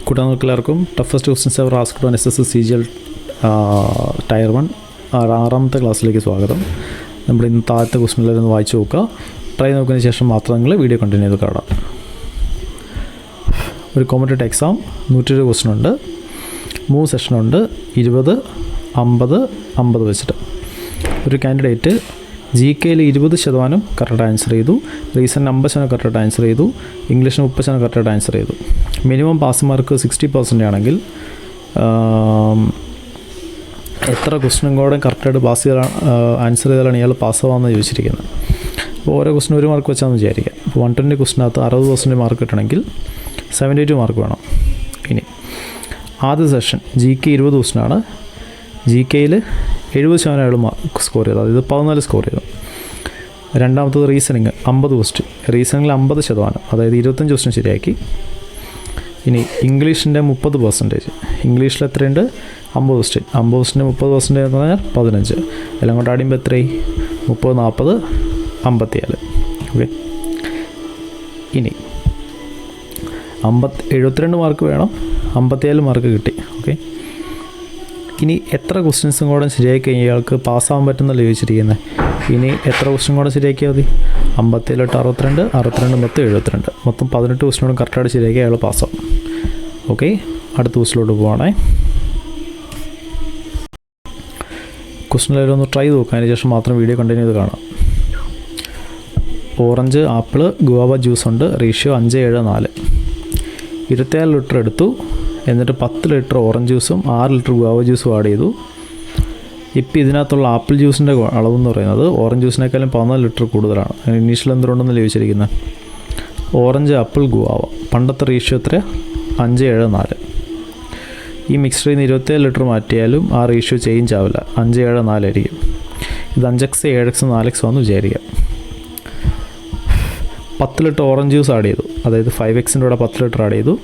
കൂട്ടുകാർക്കെല്ലാവർക്കും toughest questions ever asked on SSC CGL tier 1 ആറാമത്തെ ക്ലാസ്സിലേക്ക് സ്വാഗതം. നമ്മൾ ഇന്ന് താഴത്തെ ക്വസ്റ്റ്യനിലൊന്ന് വായിച്ചു നോക്കുക. ട്രൈ നോക്കിയതിന് ശേഷം മാത്രം നിങ്ങൾ വീഡിയോ കണ്ടിന്യൂ ചെയ്ത് കാണാം. ഒരു കോമ്പറ്റേറ്റീവ് എക്സാം 120 ക്വസ്റ്റ്യൻ ഉണ്ട്, 3 സെഷനുണ്ട്, 20, 50, 50 വെച്ചിട്ട്. ഒരു കാൻഡിഡേറ്റ് GK-യിൽ 20% കറക്റ്റ് ആൻസർ ചെയ്തു, റീസണിന് 50% കറക്റ്റ് ആൻസർ ചെയ്തു, ഇംഗ്ലീഷിന് 30% കറക്റ്റ് ആൻസർ ചെയ്തു. മിനിമം പാസ് മാർക്ക് 60% ആണെങ്കിൽ എത്ര ക്വസ്റ്റ്യനും കൂടെ കറക്റ്റായിട്ട് പാസ് ചെയ്താൽ ആൻസർ ചെയ്താലാണ് ഇയാൾ പാസ്സാവാമെന്ന് ചോദിച്ചിരിക്കുന്നത്. അപ്പോൾ ഓരോ ക്വസ്റ്റ്യൻ 1 മാർക്ക് വെച്ചാന്ന് വിചാരിക്കുക. അപ്പോൾ 120 ക്വസ്റ്റിനകത്ത് 60% മാർക്ക് കിട്ടണമെങ്കിൽ 72 മാർക്ക് വേണം. ഇനി ആദ്യ സെഷൻ GK 20 ക്വസ്റ്റ്യനാണ്. GK-യിൽ 70% അയാൾ സ്കോർ ചെയ്തു, അതായത് 14 സ്കോർ ചെയ്തു. രണ്ടാമത്തത് റീസണിങ് 50 ക്വസ്റ്റ്യൻ, റീസണിങ്ങിൽ 50%, അതായത് 25 ക്വസ്റ്റ്യൻ ശരിയാക്കി. ഇനി ഇംഗ്ലീഷിൻ്റെ 30%, ഇംഗ്ലീഷിൽ എത്രയുണ്ട്? 50 ക്വസ്റ്റ്യൻ, 50 ക്വസ്റ്റ്യൻ 30% എന്ന് പറഞ്ഞാൽ 15, എല്ലാം കൊണ്ട് ആടുമ്പോൾ എത്രയായി? 30, 40, 54. ഓക്കെ, ഇനി 72 മാർക്ക് വേണം, 57 മാർക്ക് കിട്ടി. ഓക്കെ, ഇനി എത്ര ക്വസ്റ്റ്യൻസും കൂടെ ശരിയാക്കി കഴിഞ്ഞാൽ ഇയാൾക്ക് പാസ്സാകാൻ പറ്റുന്നല്ലോ ചോദിച്ചിരിക്കുന്നത്. ഇനി എത്ര ക്വസ്റ്റ്യൻ കൂടെ ശരിയാക്കിയാൽ മതി? 57 × 62, 62 മൊത്തം 72, മൊത്തം 18 ക്വസ്റ്റ്യനോടും കറക്റ്റായിട്ട് ശരിയാക്കി അയാൾ പാസ്സാവും. ഓക്കെ, അടുത്ത ക്വസ്റ്റ്യനിലോട്ട് പോവാണേ. ക്വസ്റ്റ്യനിലൊന്ന് ട്രൈ നോക്കുക, അതിന് ശേഷം മാത്രം വീഡിയോ കണ്ടിന്യൂ ചെയ്ത് കാണാം. ഓറഞ്ച്, ആപ്പിൾ, ഗുവാവ ജ്യൂസ് ഉണ്ട്. റേഷ്യോ 5:7:4. 27 ലിറ്റർ എടുത്തു, എന്നിട്ട് 10 ലിറ്റർ ഓറഞ്ച് ജ്യൂസും 6 ലിറ്റർ ഗുവാവ ജ്യൂസും ആഡ് ചെയ്തു. ഇപ്പോൾ ഇതിനകത്തുള്ള ആപ്പിൾ ജ്യൂസിൻ്റെ അളവെന്ന് പറയുന്നത് ഓറഞ്ച് ജ്യൂസിനേക്കാളും 14 ലിറ്റർ കൂടുതലാണ്. ഇനീഷ്യൽ എന്തുകൊണ്ടെന്ന് ചോദിച്ചിരിക്കുന്നത്. ഓറഞ്ച്, ആപ്പിൾ, ഗുവാവ, പണ്ടത്തെ റേഷ്യോ എത്ര? 5:7:4. ഈ മിക്സ്ചറിൽ നിന്ന് 27 ലിറ്റർ മാറ്റിയാലും ആ റേഷ്യോ ചേഞ്ച് ആവില്ല, 5:7:4 ആയിരിക്കും. ഇത് 5x, 7x, 4x ആണെന്ന് വിചാരിക്കുക. 10 ലിറ്റർ ഓറഞ്ച് ജ്യൂസ് ആഡ് ചെയ്തു, അതായത് 5xൻ്റെ കൂടെ 10 ലിറ്റർ ആഡ് ചെയ്തു.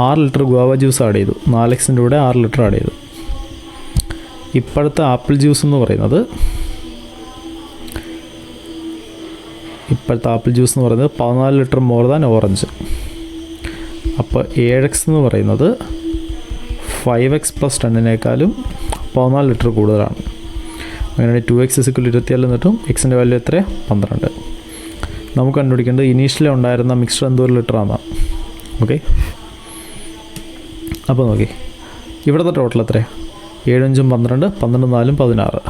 6 ലിറ്റർ ഗുവാവ ജ്യൂസ് ആഡ് ചെയ്തു, 4xൻ്റെ കൂടെ 6 ലിറ്റർ ആഡ് ചെയ്തു. ഇപ്പോഴത്തെ ആപ്പിൾ ജ്യൂസ് എന്ന് പറയുന്നത് 14 ലിറ്റർ മോർ ദാൻ ഓറഞ്ച്. അപ്പോൾ 7x എന്ന് പറയുന്നത് 5x + 10-നേക്കാളും 14 ലിറ്റർ കൂടുതലാണ്. അങ്ങനെയാണെങ്കിൽ 2x = 24 എന്നിട്ടും എക്സിൻ്റെ വാല്യൂ എത്ര? 12. നമുക്ക് കണ്ടുപിടിക്കേണ്ടത് ഇനീഷ്യലി ഉണ്ടായിരുന്ന മിക്സ്ചർ എന്തോരം ലിറ്റർ ആണ്. ഓക്കെ, അപ്പോൾ നോക്കി ഇവിടുത്തെ ടോട്ടൽ എത്ര? 7 × 5 = 12, 12 × 4 = 16.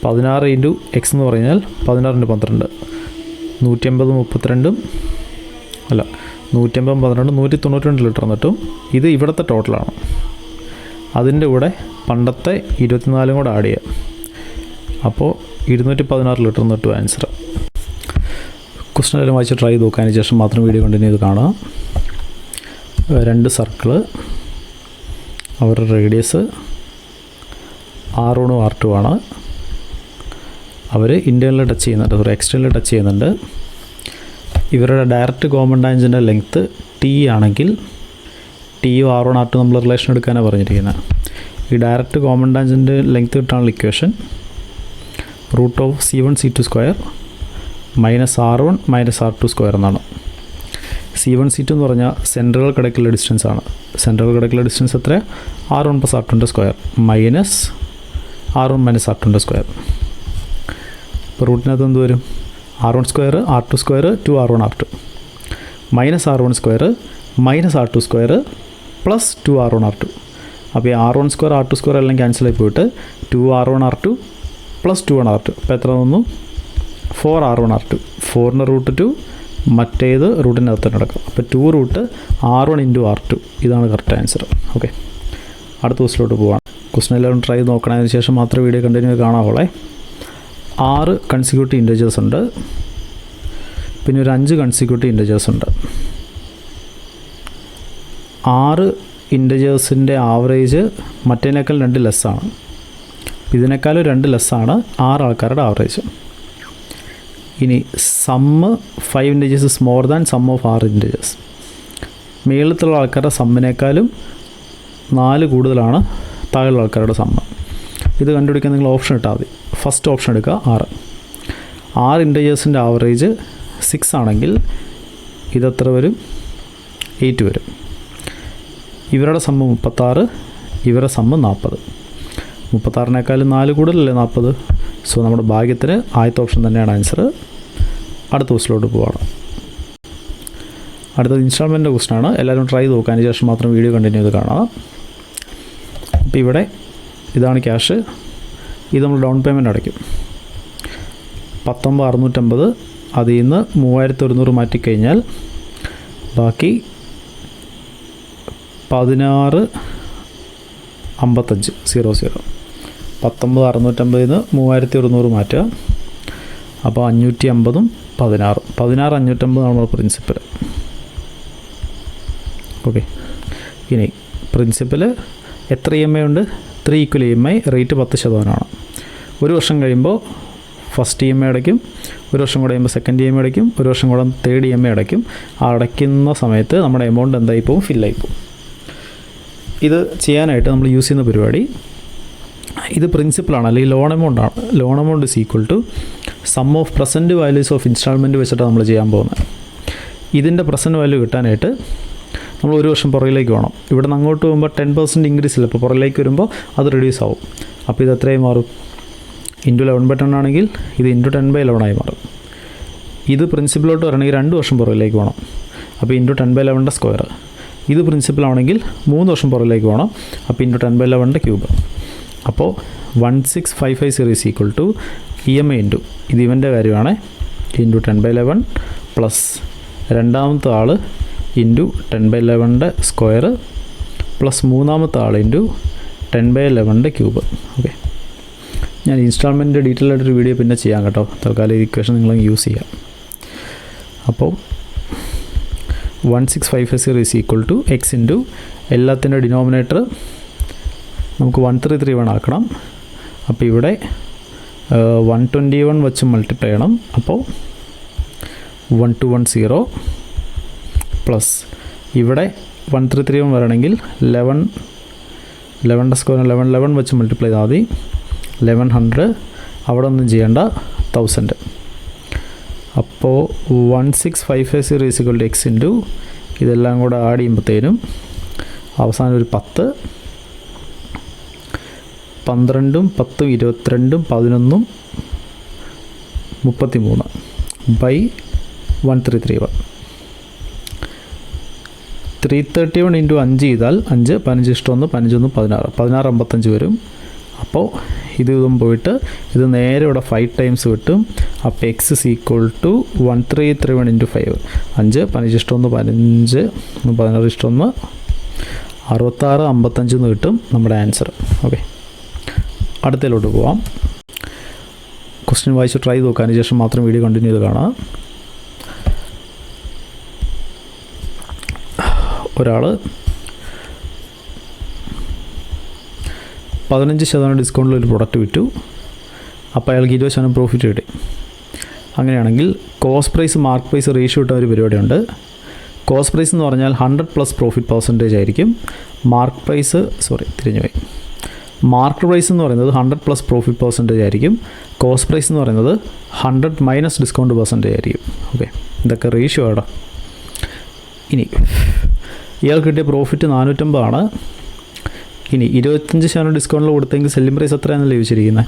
16 × x എന്ന് പറഞ്ഞാൽ 16 × 12, 180, 32, അല്ല 180, 12, 192 ലിറ്റർ എന്നിട്ടും ഇത് ഇവിടുത്തെ ടോട്ടലാണ്. അതിൻ്റെ കൂടെ പണ്ടത്തെ 24 കൂടെ ആഡ് ചെയ്യാം, അപ്പോൾ 216 ലിറ്റർ എന്നിട്ടു ആൻസർ. ക്വസ്റ്റ്യൻ എല്ലാം വായിച്ച് ട്രൈ ചെയ്ത് നോക്കാൻ ശേഷം മാത്രം വീഡിയോ കണ്ടിന്യൂ ചെയ്ത് കാണുക. 2 സർക്കിള്, അവരുടെ റേഡിയസ് R1 R2 ആണ്. അവർ ഇൻറ്റേർണൽ ടച്ച് ചെയ്യുന്നുണ്ട്, എക്സ്റ്റേണൽ ടച്ച് ചെയ്യുന്നുണ്ട്. ഇവരുടെ direct common tangent length T ആണെങ്കിൽ T-യും R1 R2 നമ്മൾ റിലേഷൻ എടുക്കാനാണ് പറഞ്ഞിരിക്കുന്നത്. ഈ ഡയറക്റ്റ് കോമൺ ടാൻജൻ്റ് ലെങ്ത്ത് കിട്ടാനുള്ള equation √C1 C2 square -R1 -R2 square എന്നാണ്. C1 C2 എന്ന് പറഞ്ഞാൽ സെൻറ്ററുകൾക്കിടയ്ക്കുള്ള ഡിസ്റ്റൻസ് ആണ്. സെൻറ്ററുകൾക്കിടയ്ക്കുള്ള ഡിസ്റ്റൻസ് എത്ര? R1 + R2 square -R1 - R2 square. ഇപ്പോൾ റൂട്ടിനകത്ത് എന്ത് വരും? R1 square R2 square 2R1 R2 -R1 square -R2 square +2R1 R2. അപ്പോൾ ഈ R1 സ്ക്വയർ R2 സ്ക്വയർ എല്ലാം ക്യാൻസലായി പോയിട്ട് 2R1 R2 +2R1 R2. അപ്പോൾ എത്ര വന്നു? 4R1 R2. 4ൻ്റെ √2, മറ്റേത് റൂട്ടിനകത്ത് തന്നെ നടക്കും. അപ്പോൾ 2√R1 × R2, ഇതാണ് കറക്റ്റ് ആൻസർ. ഓക്കെ, അടുത്ത ക്വസ്റ്റിലോട്ട് പോവാം. ക്വസ്റ്റൻ എല്ലാവരും ട്രൈ നോക്കണം, അതിന് ശേഷം മാത്രമേ വീഡിയോ കണ്ടിന്യൂ കാണാവുള്ളേ. 6 കൺസിക്യൂട്ടീവ് ഇൻറ്റേജേഴ്സ് ഉണ്ട്, പിന്നെ ഒരു 5 കൺസിക്യൂട്ടീവ് ഇൻറ്റേജേഴ്സ് ഉണ്ട്. 6 ഇൻറ്റേജേഴ്സിൻ്റെ ആവറേജ് മറ്റേതിനേക്കാൾ 2 ലെസ്സാണ്. ഇതിനേക്കാളും 2 ലെസ്സാണ് 6 ആൾക്കാരുടെ ആവറേജ്. ഇനി sum 5 integers is more than sum of 6 integers. മേളത്തുള്ള ആൾക്കാരുടെ സമ്മിനേക്കാളും 4 കൂടുതലാണ് താഴെയുള്ള ആൾക്കാരുടെ സമ്മ്. ഇത് കണ്ടുപിടിക്കാൻ നിങ്ങൾ ഓപ്ഷൻ ഇട്ടാൽ മതി. ഫസ്റ്റ് ഓപ്ഷൻ എടുക്കുക, 6 ഇൻറ്റേജേഴ്സിൻ്റെ ആവറേജ് 6 ആണെങ്കിൽ ഇതെത്ര വരും? 8 വരും. ഇവരുടെ സമ്മ് 36, ഇവരുടെ സമ്മ് 40. 36 4 കൂടുതലല്ലേ 40. സോ നമ്മുടെ ഭാഗ്യത്തിന് ആദ്യത്തെ ഓപ്ഷൻ തന്നെയാണ് ആൻസർ. അടുത്ത ക്വസ്റ്റിലോട്ട് പോവാണ്. അടുത്തത് ഇൻസ്റ്റാൾമെൻറ്റ് ക്വസ്റ്റനാണ്. എല്ലാവരും ട്രൈ ചെയ്ത് നോക്കുക, അതിന് ശേഷം മാത്രം വീഡിയോ കണ്ടിന്യൂ ചെയ്ത് കാണുക. അപ്പോൾ ഇവിടെ ഇതാണ് ക്യാഷ്. ഇത് നമ്മൾ ഡൗൺ പേയ്മെൻറ്റ് അടയ്ക്കും 19,650. അതിൽ നിന്ന് 3,100 മാറ്റിക്കഴിഞ്ഞാൽ ബാക്കി 16,55 00. 19,650 നിന്ന് 3,100 മാറ്റുക. അപ്പോൾ 550 16 550 നമ്മൾ പ്രിൻസിപ്പൽ. ഓക്കെ, ഇനി പ്രിൻസിപ്പൽ എത്ര EMI ഉണ്ട്? 3 ഈക്വൽ EMI, റേറ്റ് 10%. ഒരു വർഷം കഴിയുമ്പോൾ ഫസ്റ്റ് EMI അടയ്ക്കും, ഒരു വർഷം കൂടെ കഴിയുമ്പോൾ സെക്കൻഡ് EMI അടയ്ക്കും, ഒരു വർഷം കൂടെ തേർഡ് EMI അടയ്ക്കും. ആ അടയ്ക്കുന്ന സമയത്ത് നമ്മുടെ എമൗണ്ട് എന്തായി പോകും? ഫില്ലായി പോകും. ഇത് ചെയ്യാനായിട്ട് നമ്മൾ യൂസ് ചെയ്യുന്ന പരിപാടി, ഇത് പ്രിൻസിപ്പലാണ് അല്ലെങ്കിൽ ലോൺ എമൗണ്ടാണ്. Loan amount is equal to sum of present values of instalment വെച്ചിട്ടാണ് നമ്മൾ ചെയ്യാൻ പോകുന്നത്. ഇതിൻ്റെ പ്രസൻറ്റ് വാല്യൂ കിട്ടാനായിട്ട് നമ്മൾ ഒരു വർഷം പുറകിലേക്ക് വേണം. ഇവിടെ നിന്ന് അങ്ങോട്ട് പോകുമ്പോൾ 10% ഇൻക്രീസ് ഇല്ല. അപ്പോൾ പുറകിലേക്ക് വരുമ്പോൾ അത് റിഡ്യൂസ് ആവും. അപ്പോൾ ഇത് എത്രയായി മാറും? ഇൻറ്റു 11/10 ആണെങ്കിൽ ഇത് ഇൻറ്റു 10/11 ആയി മാറും. ഇത് പ്രിൻസിപ്പലോട്ട് വരണമെങ്കിൽ 2 വർഷം പുറകിലേക്ക് വേണം. അപ്പോൾ ഇൻറ്റു 10/11 സ്ക്വയർ. ഇത് പ്രിൻസിപ്പലാണെങ്കിൽ 3 വർഷം പുറകിലേക്ക് വേണം. അപ്പോൾ ഇൻറ്റു 10/11 ക്യൂബ്. അപ്പോൾ 16,550 is equal to EMI into ഇത് ഇവൻ്റെ കാര്യമാണ് ഇൻറ്റു 10/11 പ്ലസ് രണ്ടാമത്തെ ആൾ ഇൻറ്റു 10/11 സ്ക്വയർ പ്ലസ് മൂന്നാമത്തെ ആൾ ഇൻറ്റു 10/11 ക്യൂബ്. ഓക്കെ, ഞാൻ ഇൻസ്റ്റാൾമെൻറ്റ് ഡീറ്റെയിൽ ആയിട്ടൊരു വീഡിയോ പിന്നെ ചെയ്യാം കേട്ടോ. തൽക്കാലം ഈ ഇക്വേഷൻ നിങ്ങൾ യൂസ് ചെയ്യാം. അപ്പോൾ 16,550 is equal to x into എല്ലാത്തിൻ്റെ ഡിനോമിനേറ്റർ നമുക്ക് 1331 ആക്കണം. അപ്പോൾ ഇവിടെ 121 വെച്ച് മൾട്ടിപ്ലൈ ചെയ്യണം. അപ്പോൾ 1210 പ്ലസ് ഇവിടെ 1331 വരണമെങ്കിൽ 11 സ്ക്വയർ 11 വെച്ച് മൾട്ടിപ്ലൈ ചെയ്താൽ മതി. 1100 അവിടെ ഒന്നും ചെയ്യേണ്ട 1000. അപ്പോൾ 16,550 is equal to x into ഇതെല്ലാം കൂടെ ആഡ് ചെയ്യുമ്പോഴത്തേനും അവസാനം ഒരു 10 12 10 22 11 33 ബൈ 1331. 331 ഇൻറ്റു 5 ചെയ്താൽ 5 15 ഇഷ്ടം 1 15 1 16 1655 വരും. അപ്പോൾ ഇതും പോയിട്ട് ഇത് നേരെ ഇവിടെ 5 ടൈംസ് കിട്ടും. അപ്പോൾ x is equal to 1331 into 5 5 15 ഇഷ്ടം 1 15 16 ഇഷ്ടം 1 66 55 എന്ന് കിട്ടും നമ്മുടെ ആൻസർ. ഓക്കെ, അടുത്തതിലോട്ട് പോവാം. ക്വസ്റ്റ്യൻ വായിച്ച് ട്രൈ ചെയ്ത് നോക്കാൻ ശേഷം മാത്രം വീഡിയോ കണ്ടിന്യൂ ചെയ്ത് കാണാം. ഒരാൾ 15% ഡിസ്കൗണ്ടിൽ ഒരു പ്രൊഡക്റ്റ് വിറ്റു. അപ്പോൾ അയാൾക്ക് 20% പ്രോഫിറ്റ് കിട്ടി. അങ്ങനെയാണെങ്കിൽ cost price mark price ratio ഇട്ട ഒരു പരിപാടിയുണ്ട്. കോസ്റ്റ് പ്രൈസ് എന്ന് പറഞ്ഞാൽ 100+ പ്രോഫിറ്റ് പെർസെൻറ്റേജ് ആയിരിക്കും. മാർക്ക് പ്രൈസ് മാർക്ക് പ്രൈസ് എന്ന് പറയുന്നത് 100+ പ്രോഫിറ്റ് പെർസെൻറ്റേജ് ആയിരിക്കും. കോസ്റ്റ് പ്രൈസ് എന്ന് പറയുന്നത് 100 - ഡിസ്കൗണ്ട് പെർസെൻറ്റേജ് ആയിരിക്കും. ഓക്കെ, ഇതൊക്കെ റേഷ്യോ ആണ്. ഇനി ഇയാൾ കിട്ടിയ പ്രോഫിറ്റ് 450 ആണ്. ഇനി 25% ഡിസ്കൗണ്ടിൽ കൊടുത്തെങ്കിൽ സെല്ലിംഗ് പ്രൈസ് എത്രയാണെന്നല്ലേ ചോദിച്ചിരിക്കുന്നത്.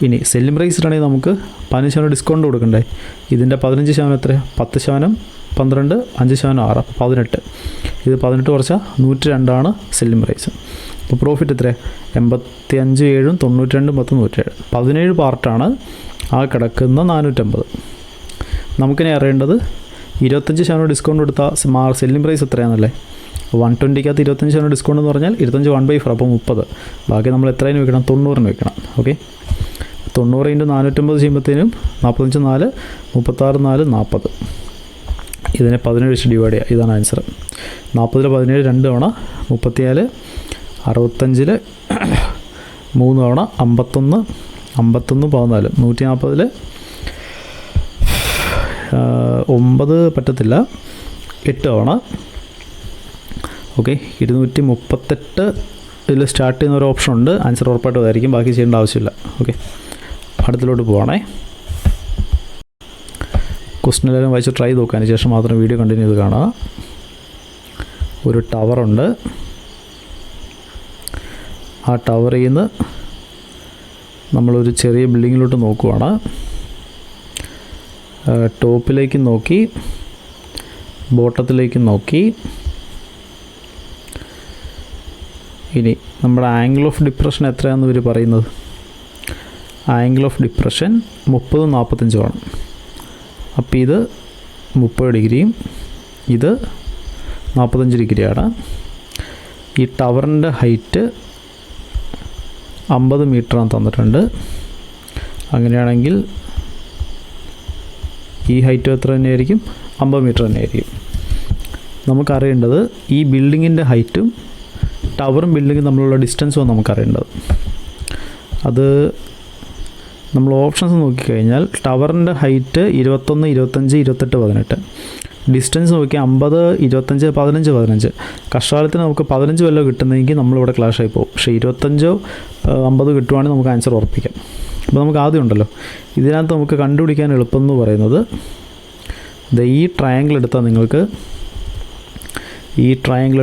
ഇനി സെല്ലിംഗ് പ്രൈസ് ഇട്ടാണെങ്കിൽ നമുക്ക് 15% ഡിസ്കൗണ്ട് കൊടുക്കണ്ടേ. ഇതിൻ്റെ 15% എത്ര? 10%, 12, 5%, 6, 18. ഇത് 18 കുറച്ചാൽ 102 ആണ് സെല്ലിംഗ് പ്രൈസ്. അപ്പോൾ പ്രോഫിറ്റ് എത്ര? 85, 7, 92, 10, 107. 17 പാർട്ടാണ് ആ കിടക്കുന്ന 450. നമുക്കിനി അറിയേണ്ടത് 25% ഡിസ്കൗണ്ട് കൊടുത്താൽ സെല്ലിംഗ് പ്രൈസ് എത്രയാണെന്നല്ലേ. 120-ക്കകത്ത് 25% ഡിസ്കൗണ്ട് എന്ന് പറഞ്ഞാൽ 25 1/4, അപ്പോൾ 30. ബാക്കി നമ്മൾ എത്രയും വെക്കണം? 90 വെക്കണം. ഓക്കെ, 90 × 450 ചെയ്യുമ്പോഴത്തേനും 45 4 36 4 40. ഇതിനെ 17 വെച്ച് ഡിവൈഡ് ചെയ്യുക. ഇതാണ് ആൻസർ. 40 17 2 തവണ 34, 65 3 തവണ 51 51 14 140 9 പറ്റത്തില്ല 8 തവണ. ഓക്കെ, 238 ഇതിൽ സ്റ്റാർട്ട് ചെയ്യുന്ന ഒരു ഓപ്ഷൻ ഉണ്ട്. ആൻസർ ഉറപ്പായിട്ടും അതായിരിക്കും, ബാക്കി ചെയ്യേണ്ട ആവശ്യമില്ല. ഓക്കെ, അടുത്തിലോട്ട് പോവാണേ. ക്വസ്റ്റ്യൻ എല്ലാവരും വായിച്ച് ട്രൈ നോക്കാൻ ശേഷം മാത്രം വീഡിയോ കണ്ടിന്യൂ ചെയ്ത് കാണുക. ഒരു ടവറുണ്ട്. ആ ടവറിൽ നിന്ന് നമ്മളൊരു ചെറിയ ബിൽഡിങ്ങിലോട്ട് നോക്കുവാണ്. ടോപ്പിലേക്ക് നോക്കി, ബോട്ടത്തിലേക്ക് നോക്കി. ഇനി നമ്മുടെ ആംഗിൾ ഓഫ് ഡിപ്രഷൻ എത്രയാണെന്ന് ഇവർ പറയുന്നത്? ആംഗിൾ ഓഫ് ഡിപ്രഷൻ 30-45 അപ്പോൾ ഇത് 30 ഡിഗ്രിയും ഇത് 45 ഡിഗ്രിയാണ്. ഈ ടവറിൻ്റെ ഹൈറ്റ് 50 മീറ്ററാണ് തന്നിട്ടുണ്ട്. അങ്ങനെയാണെങ്കിൽ ഈ ഹൈറ്റ് എത്ര തന്നെയായിരിക്കും? 50 മീറ്റർ തന്നെയായിരിക്കും. നമുക്കറിയേണ്ടത് ഈ ബിൽഡിങ്ങിൻ്റെ ഹൈറ്റും ടവറും ബിൽഡിങ്ങും തമ്മിലുള്ള ഡിസ്റ്റൻസും നമുക്കറിയേണ്ടത്. അത് നമ്മൾ ഓപ്ഷൻസ് നോക്കിക്കഴിഞ്ഞാൽ ടവറിൻ്റെ ഹൈറ്റ് 21, 25, 28, 18. ഡിസ്റ്റൻസ് നോക്കിയാൽ 50, 25, 15, 15. കഷ്ടാലത്തിന് നമുക്ക് 15 വല്ലതും കിട്ടുന്നതെങ്കിൽ നമ്മളിവിടെ ക്ലാഷായി പോകും. പക്ഷേ 25, 50 കിട്ടുവാണെങ്കിൽ നമുക്ക് ആൻസർ ഉറപ്പിക്കാം. അപ്പോൾ നമുക്ക് ആദ്യം ഉണ്ടല്ലോ, ഇതിനകത്ത് നമുക്ക് കണ്ടുപിടിക്കാൻ എളുപ്പം എന്ന് പറയുന്നത് ഈ ട്രയാങ്കിൾ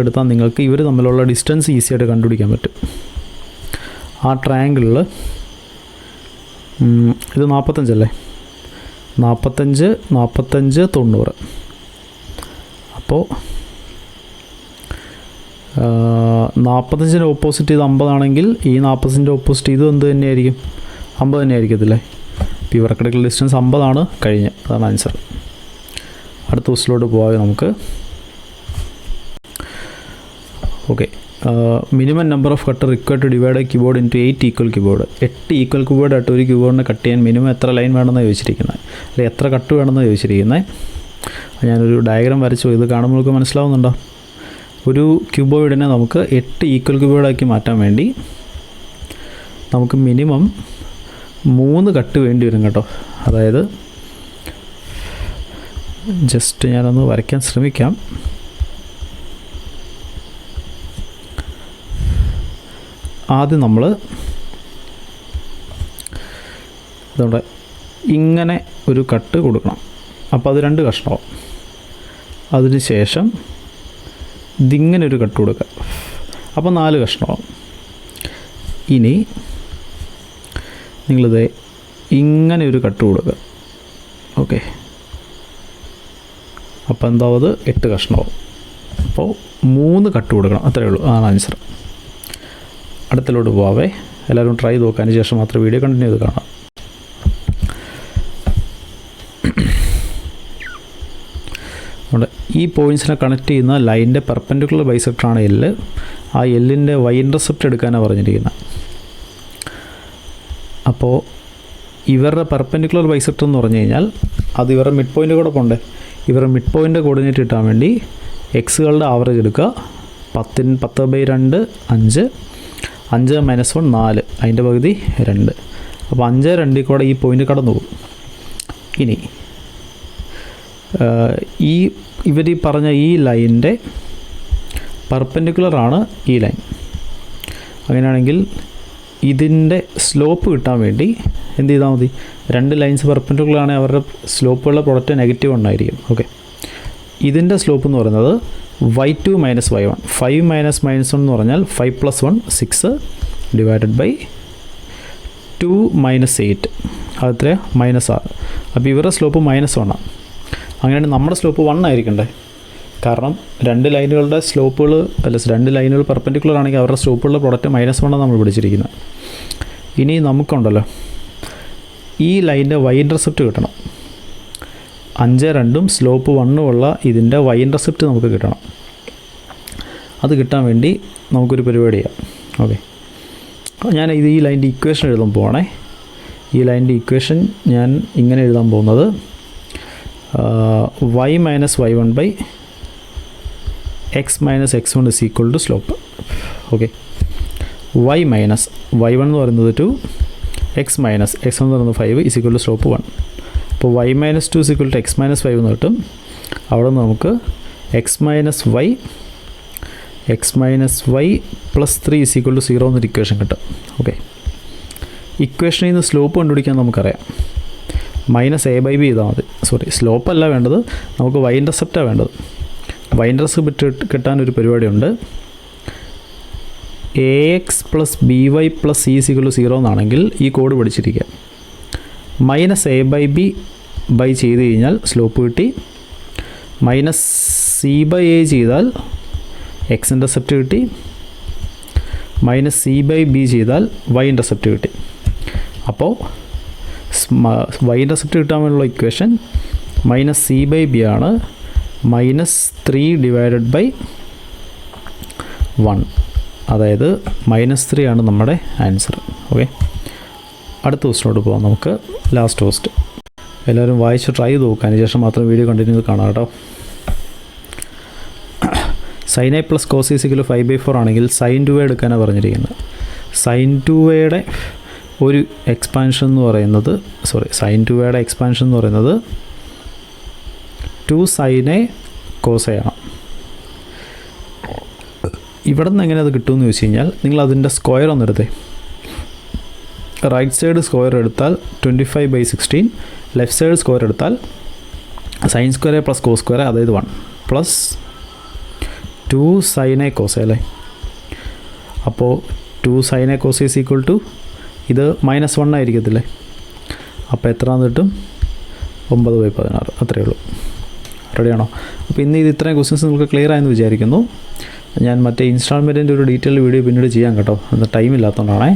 എടുത്താൽ നിങ്ങൾക്ക് ഇവർ തമ്മിലുള്ള ഡിസ്റ്റൻസ് ഈസി ആയിട്ട് കണ്ടുപിടിക്കാൻ പറ്റും. ആ ട്രയാങ്കിളിൽ ഇത് 45 അല്ലേ? 45, 45, 90. അപ്പോൾ 45ൻ്റെ ഓപ്പോസിറ്റ് ഇത് 50 ആണെങ്കിൽ ഈ 45ൻ്റെ ഓപ്പോസിറ്റ് ഇതും എന്ത് തന്നെയായിരിക്കും? 50 തന്നെ ആയിരിക്കത്തില്ലേ? ഇപ്പോൾ ഇവർക്കിടയ്ക്കുള്ള ഡിസ്റ്റൻസ് 50 കഴിഞ്ഞ്. അതാണ് ആൻസർ. അടുത്ത ക്വസ്റ്റിലോട്ട് പോകാതെ നമുക്ക്. Okay, minimum number of cutter required to divide a keyboard into 8 equal keyboard. 8 equal കീബോർഡായിട്ട് ഒരു കീബോർഡിനെ കട്ട് ചെയ്യാൻ മിനിമം എത്ര ലൈൻ വേണമെന്ന് ചോദിച്ചിരിക്കുന്നത്, അല്ലെങ്കിൽ എത്ര കട്ട് വേണമെന്ന് ചോദിച്ചിരിക്കുന്നത്. ഞാനൊരു ഡയഗ്രാം വരച്ചു. ഇത് കാണുമ്പോൾ നമുക്ക് മനസ്സിലാവുന്നുണ്ടോ? ഒരു ക്യൂബോയിഡിനെ നമുക്ക് 8 ഈക്വൽ ക്യൂബോയിഡാക്കി മാറ്റാൻ വേണ്ടി നമുക്ക് മിനിമം 3 കട്ട് വേണ്ടി വരും കേട്ടോ. അതായത് ജസ്റ്റ് ഞാനൊന്ന് വരയ്ക്കാൻ ശ്രമിക്കാം. ആദ്യം നമ്മൾ ഇതോടെ ഇങ്ങനെ ഒരു കട്ട് കൊടുക്കണം. അപ്പോൾ അത് 2 കഷ്ണമാവും. അതിന് ശേഷം ഇതിങ്ങനെ ഒരു കട്ട് കൊടുക്കുക. അപ്പോൾ 4 കഷ്ണമാവും. ഇനി നിങ്ങളിത് ഇങ്ങനെ ഒരു കട്ട് കൊടുക്കുക. ഓക്കെ, അപ്പോൾ എന്താവും? അത് 8 കഷ്ണമാവും. അപ്പോൾ 3 കട്ട് കൊടുക്കണം. അത്രയേ ഉള്ളൂ. അതാണ് ആൻസർ. അടുത്തിലോട്ട് പോവാവേ. എല്ലാവരും ട്രൈ ചെയ്ത് നോക്കാൻ ശേഷം മാത്രം വീഡിയോ കണ്ടിന്യൂ ചെയ്ത് കാണാം. നമ്മുടെ ഈ പോയിൻറ്റ്സിനെ കണക്ട് ചെയ്യുന്ന ലൈനിൻ്റെ പെർപെൻഡിക്കുലർ ബൈസെക്ടറാണ് എല്ല്. ആ എല്ലിൻ്റെ വൈ ഇൻ്റർസെപ്റ്റ് എടുക്കാനാണ് പറഞ്ഞിരിക്കുന്നത്. അപ്പോൾ ഇവരുടെ പെർപെൻഡിക്കുലർ ബൈസെക്ടർ എന്ന് പറഞ്ഞു കഴിഞ്ഞാൽ അത് ഇവരുടെ മിഡ് പോയിൻ്റ് കൂടെ പോകണ്ടേ. ഇവരുടെ മിഡ് പോയിൻ്റ് കോർഡിനേറ്റ് കിട്ടാൻ വേണ്ടി എക്സുകളുടെ ആവറേജ് എടുക്കുക. 10/2 5, 5 - 1 4, അതിൻ്റെ പകുതി 2. അപ്പോൾ 5, 2 കൂടെ ഈ പോയിൻ്റ് കടന്നു പോകും. ഇനി ഇവർ പറഞ്ഞ ഈ ലൈനിൻ്റെ പെർപെൻഡിക്കുലറാണ് ഈ ലൈൻ. അങ്ങനെയാണെങ്കിൽ ഇതിൻ്റെ സ്ലോപ്പ് കിട്ടാൻ വേണ്ടി എന്ത് ചെയ്താൽ മതി? 2 ലൈൻസ് പെർപെൻഡിക്കുലർ ആണെങ്കിൽ അവരുടെ സ്ലോപ്പുകളുടെ പ്രോഡക്റ്റ് -1 ആയിരിക്കും. ഓക്കെ, ഇതിൻ്റെ സ്ലോപ്പ് എന്ന് പറയുന്നത് y2 - y1. 5 - -1 എന്ന് പറഞ്ഞാൽ 5 + 1 6 ഡിവൈഡഡ് ബൈ 2 - 8 അതെത്ര? -6. അപ്പോൾ ഇവരുടെ സ്ലോപ്പ് -1 ആണ്. അങ്ങനെയാണെങ്കിൽ നമ്മുടെ സ്ലോപ്പ് 1 ആയിരിക്കണ്ടേ? കാരണം 2 ലൈനുകളുടെ സ്ലോപ്പുകൾ 2 ലൈനുകൾ പെർപെൻഡിക്കുലർ ആണെങ്കിൽ അവരുടെ സ്ലോപ്പുകളുടെ പ്രോഡക്റ്റ് -1 നമ്മൾ പിടിച്ചിരിക്കുന്നത്. ഇനി നമുക്കുണ്ടല്ലോ ഈ ലൈനിൻ്റെ വൈ ഇൻ്റർസെപ്റ്റ് കിട്ടണം. 5, 2 സ്ലോപ്പ് 1 ഉള്ള ഇതിൻ്റെ വൈ ഇൻ്റർസെപ്റ്റ് നമുക്ക് കിട്ടണം. അത് കിട്ടാൻ വേണ്ടി നമുക്കൊരു പരിപാടി ചെയ്യാം. ഓക്കെ, ഞാൻ ഈ ലൈനിൻ്റെ ഇക്വേഷൻ എഴുതാൻ പോവാണേ. ഈ ലൈനിൻ്റെ ഇക്വേഷൻ ഞാൻ ഇങ്ങനെ എഴുതാൻ പോകുന്നത് y - y1 by x - x1 is equal to slope. Okay, y - y1 എന്ന് പറയുന്നത് 2, x - x1 എന്ന് പറയുന്നത് 5 is equal to slope 1. അപ്പോൾ y - 2 is equal to x - 5 എന്ന് കിട്ടും. അവിടെ നിന്ന് നമുക്ക് x - y plus 3 is equal to 0 എന്നൊരു ഇക്വേഷൻ കിട്ടും. ഓക്കെ, ഇക്വേഷനിൽ നിന്ന് സ്ലോപ്പ് കണ്ടുപിടിക്കാൻ നമുക്കറിയാം. -a/b ചെയ്താൽ മതി. സ്ലോപ്പ് അല്ല വേണ്ടത്, നമുക്ക് y ഇൻ്റർസെപ്റ്റാണ് വേണ്ടത്. വൈൻ്റെ റിസൾട്ട് കിട്ടാനൊരു പരിപാടിയുണ്ട്. AX + BY + C = 0 എന്നാണെങ്കിൽ ഈ കോഡ് പഠിച്ചിരിക്കുക. -A/B ബൈ ചെയ്ത് കഴിഞ്ഞാൽ സ്ലോപ്പ് കിട്ടി. -C/A ചെയ്താൽ X ഇൻ്റർസെപ്റ്റ് കിട്ടി. -C/B ചെയ്താൽ Y ഇൻ്റർസെപ്റ്റ് കിട്ടി. അപ്പോൾ Y ഇൻ്റർസെപ്റ്റ് കിട്ടാൻ വേണ്ടിയുള്ള ഇക്വേഷൻ -C/B ആണ്. -3/1, അതായത് -3 ആണ് നമ്മുടെ ആൻസർ. ഓക്കെ, അടുത്ത ക്വസ്റ്റിനോട് പോകാം. നമുക്ക് ലാസ്റ്റ് ക്വസ്റ്റ് എല്ലാവരും വായിച്ച് ട്രൈ ചെയ്ത് നോക്കുക. അതിന് ശേഷം മാത്രം വീഡിയോ കണ്ടിന്യൂ കാണാം കേട്ടോ. sin A + cos A = 5/4 ആണെങ്കിൽ sin 2A എടുക്കാനാണ് പറഞ്ഞിരിക്കുന്നത്. sin 2Aയുടെ ഒരു എക്സ്പാൻഷൻ എന്ന് പറയുന്നത് sin 2Aയുടെ എക്സ്പാൻഷൻ എന്ന് പറയുന്നത് 2 sin A cos A ആണ്. ഇവിടെ നിന്ന് എങ്ങനെ അത് കിട്ടുമെന്ന് ചോദിച്ചു കഴിഞ്ഞാൽ നിങ്ങൾ അതിൻ്റെ സ്ക്വയർ ഒന്നെടുത്തേ. റൈറ്റ് സൈഡ് സ്ക്വയർ എടുത്താൽ 25/16, ലെഫ്റ്റ് സൈഡ് സ്ക്വയർ എടുത്താൽ sin square A + cos square A, അതായത് 1 + 2 sin A cos A അല്ലേ. അപ്പോൾ 2 sin A cos A = ഇത് -1 ആയിരിക്കത്തില്ലേ. അപ്പോൾ എത്രയാണെന്ന് കിട്ടും? 9/16. അത്രയേ ഉള്ളൂ. റെഡിയാണോ? അപ്പോൾ ഇന്ന് ഇത് ഇത്രയും ക്വസ്റ്റ്യൻസ് നിങ്ങൾക്ക് ക്ലിയർ ആയെന്ന് വിചാരിക്കുന്നു. ഞാൻ മറ്റേ ഇൻസ്റ്റാൾമെൻറ്റിൻ്റെ ഒരു ഡീറ്റെയിൽ വീഡിയോ പിന്നീട് ചെയ്യാം കേട്ടോ. അത് ടൈം ഇല്ലാത്തതുകൊണ്ടാണേ.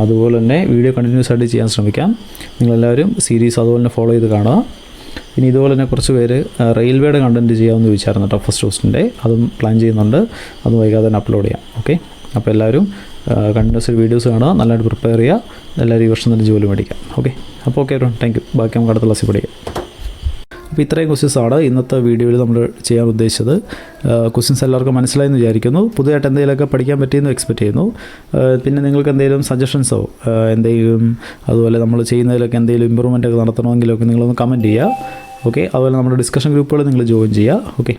അതുപോലെ തന്നെ വീഡിയോ കണ്ടിന്യൂസ് ആയിട്ട് ചെയ്യാൻ ശ്രമിക്കാം. നിങ്ങളെല്ലാവരും സീരീസ് അതുപോലെ തന്നെ ഫോളോ ചെയ്ത് കാണുക. ഇനി ഇതുപോലെ തന്നെ കുറച്ച് പേര് റെയിൽവേയുടെ കണ്ടൻറ്റ് ചെയ്യാമെന്ന് ചോദിച്ചായിരുന്നു കേട്ടോ. ഫസ്റ്റ് ക്വസ്റ്റിൻ്റെ അതും പ്ലാൻ ചെയ്യുന്നുണ്ട്. അത് വൈകാതെ തന്നെ അപ്ലോഡ് ചെയ്യാം. ഓക്കെ, അപ്പോൾ എല്ലാവരും കണ്ടിന്യൂസ് വീഡിയോസ് കാണുക, നല്ലതായിട്ട് പ്രിപ്പയർ ചെയ്യുക. എല്ലാവരും ഈ വർഷം തന്നെ ജോലി മേടിക്കാം. ഓക്കെ, അപ്പോൾ ഓക്കെ, താങ്ക് യു. ബാക്കി നമുക്ക് അടുത്ത ക്ലാസ്സിൽ പഠിക്കാം. അപ്പോൾ ഇത്രയും ക്വസ്റ്റ്യൻസാണ് ഇന്നത്തെ വീഡിയോയിൽ നമ്മൾ ചെയ്യാൻ ഉദ്ദേശിച്ചത്. ക്വസ്റ്റ്യൻസ് എല്ലാവർക്കും മനസ്സിലായെന്ന് വിചാരിക്കുന്നു. പുതിയതായിട്ട് എന്തെങ്കിലുമൊക്കെ പഠിക്കാൻ പറ്റിയെന്ന് എക്സ്പെക്റ്റ് ചെയ്യുന്നു. പിന്നെ നിങ്ങൾക്ക് എന്തെങ്കിലും സജഷൻസോ എന്തെങ്കിലും അതുപോലെ നമ്മൾ ചെയ്യുന്നതിലൊക്കെ എന്തെങ്കിലും ഇമ്പ്രൂവ്മെൻ്റ് ഒക്കെ നടത്തണമെങ്കിലൊക്കെ നിങ്ങളൊന്ന് കമൻറ്റ് ചെയ്യുക. ഓക്കെ, അതുപോലെ നമ്മുടെ ഡിസ്കഷൻ ഗ്രൂപ്പുകൾ നിങ്ങൾ ജോയിൻ ചെയ്യുക. ഓക്കെ,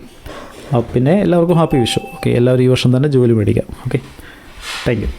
പിന്നെ എല്ലാവർക്കും ഹാപ്പി വിഷു. ഓക്കെ, എല്ലാവരും ഈ വർഷം തന്നെ ജോലി മേടിക്കാം. Okay, thank you.